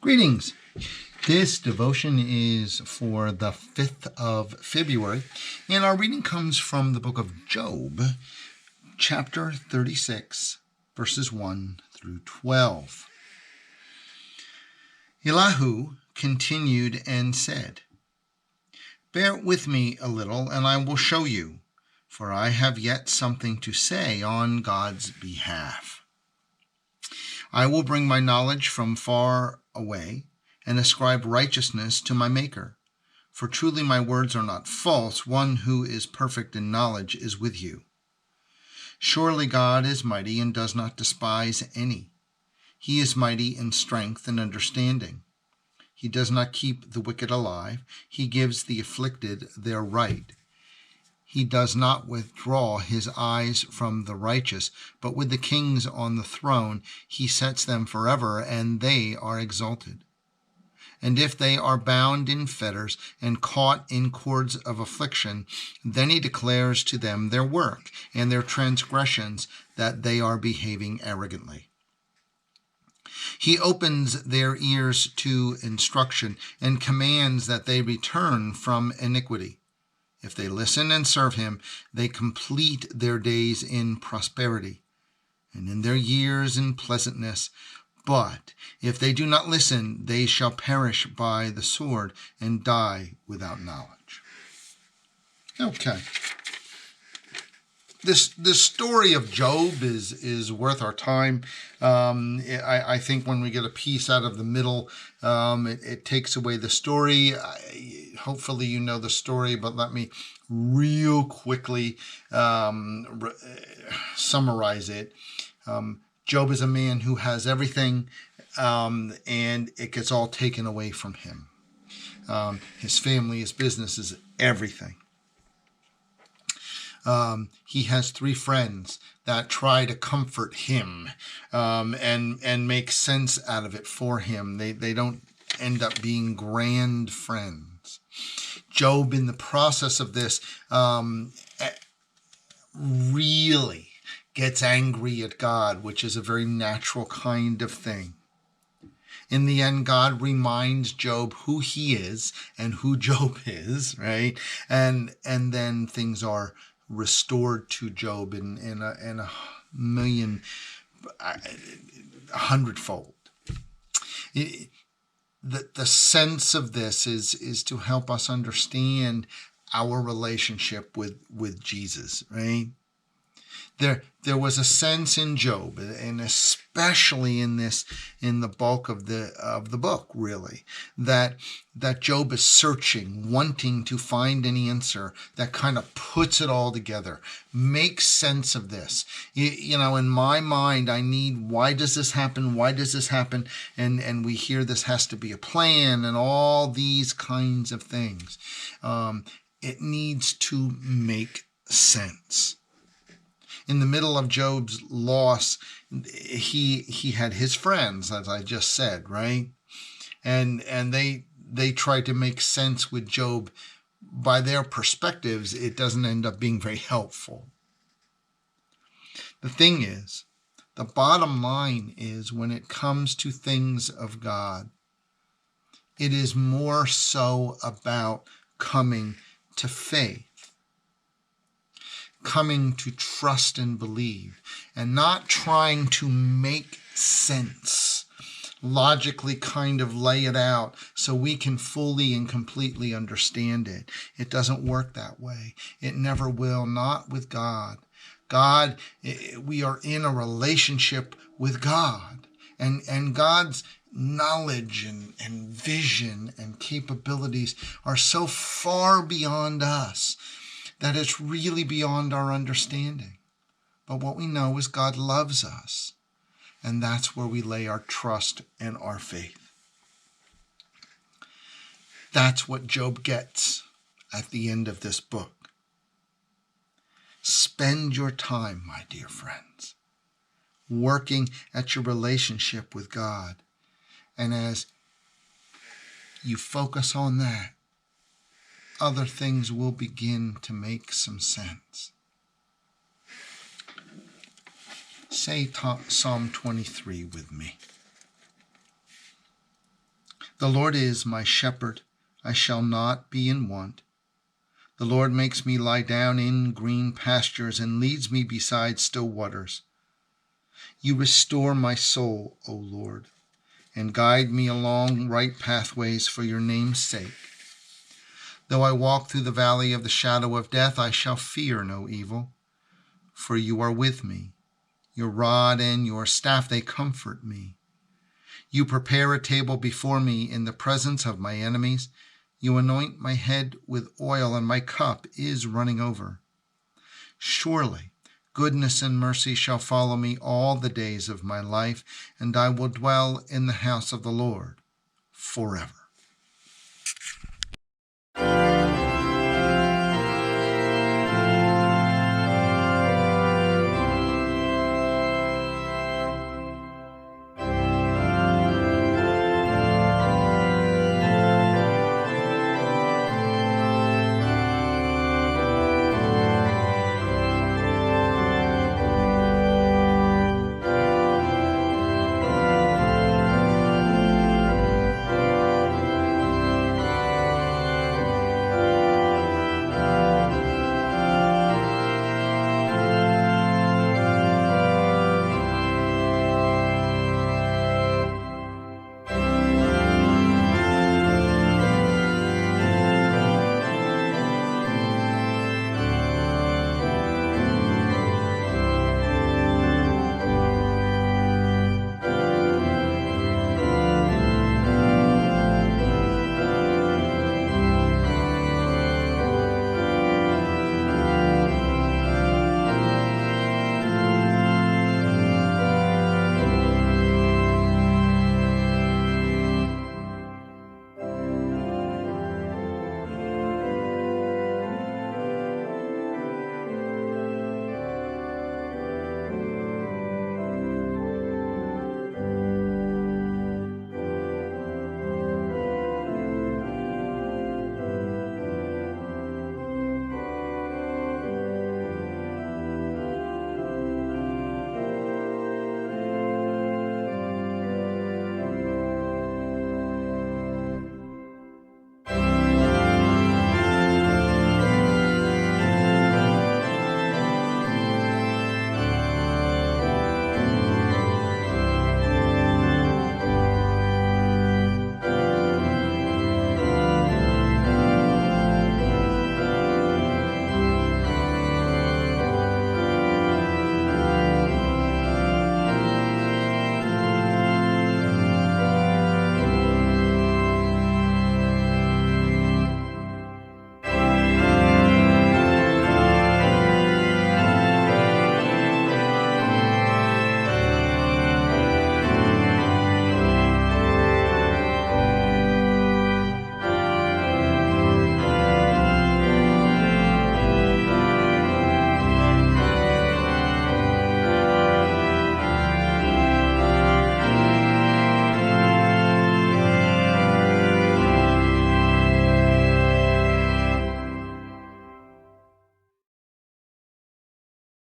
Greetings. This devotion is for the 5th of February, and our reading comes from the book of Job, chapter 36, verses 1 through 12. Elihu continued and said, "Bear with me a little, and I will show you, for I have yet something to say on God's behalf. I will bring my knowledge from far away and ascribe righteousness to my Maker. For truly my words are not false. One who is perfect in knowledge is with you. Surely God is mighty and does not despise any. He is mighty in strength and understanding. He does not keep the wicked alive. He gives the afflicted their right. He does not withdraw his eyes from the righteous, but with the kings on the throne he sets them forever, and they are exalted. And if they are bound in fetters and caught in cords of affliction, then he declares to them their work and their transgressions, that they are behaving arrogantly. He opens their ears to instruction and commands that they return from iniquity. If they listen and serve him, they complete their days in prosperity, and in their years in pleasantness. But if they do not listen, they shall perish by the sword and die without knowledge." Okay. This story of Job is worth our time. I think when we get a piece out of the middle, it takes away the story. Hopefully you know the story, but let me real quickly summarize it. Job is a man who has everything, and it gets all taken away from him. His family, his business, is everything. He has 3 friends that try to comfort him and make sense out of it for him. They don't end up being grand friends. Job, in the process of this, really gets angry at God, which is a very natural kind of thing. In the end, God reminds Job who he is and who Job is, right? And then things are restored to Job in a million, 100-fold. The sense of this is to help us understand our relationship with Jesus, right? There was a sense in Job, and especially in the bulk of the book, really, that Job is searching, wanting to find an answer that kind of puts it all together, makes sense of this. In my mind, I need, why does this happen? Why does this happen? And we hear this has to be a plan and all these kinds of things. It needs to make sense. In the middle of Job's loss, he had his friends, as I just said, right? And they tried to make sense with Job. By their perspectives, it doesn't end up being very helpful. The thing is, the bottom line is, when it comes to things of God, it is more so about coming to faith, coming to trust and believe, and not trying to make sense, logically kind of lay it out so we can fully and completely understand it. It doesn't work that way. It never will, not with God. God, we are in a relationship with God, and God's knowledge and vision and capabilities are so far beyond us that it's really beyond our understanding. But what we know is God loves us, and that's where we lay our trust and our faith. That's what Job gets at the end of this book. Spend your time, my dear friends, working at your relationship with God. And as you focus on that, other things will begin to make some sense. Say Psalm 23 with me. The Lord is my shepherd, I shall not be in want. The Lord makes me lie down in green pastures and leads me beside still waters. You restore my soul, O Lord, and guide me along right pathways for your name's sake. Though I walk through the valley of the shadow of death, I shall fear no evil, for you are with me. Your rod and your staff, they comfort me. You prepare a table before me in the presence of my enemies. You anoint my head with oil, and my cup is running over. Surely goodness and mercy shall follow me all the days of my life, and I will dwell in the house of the Lord forever.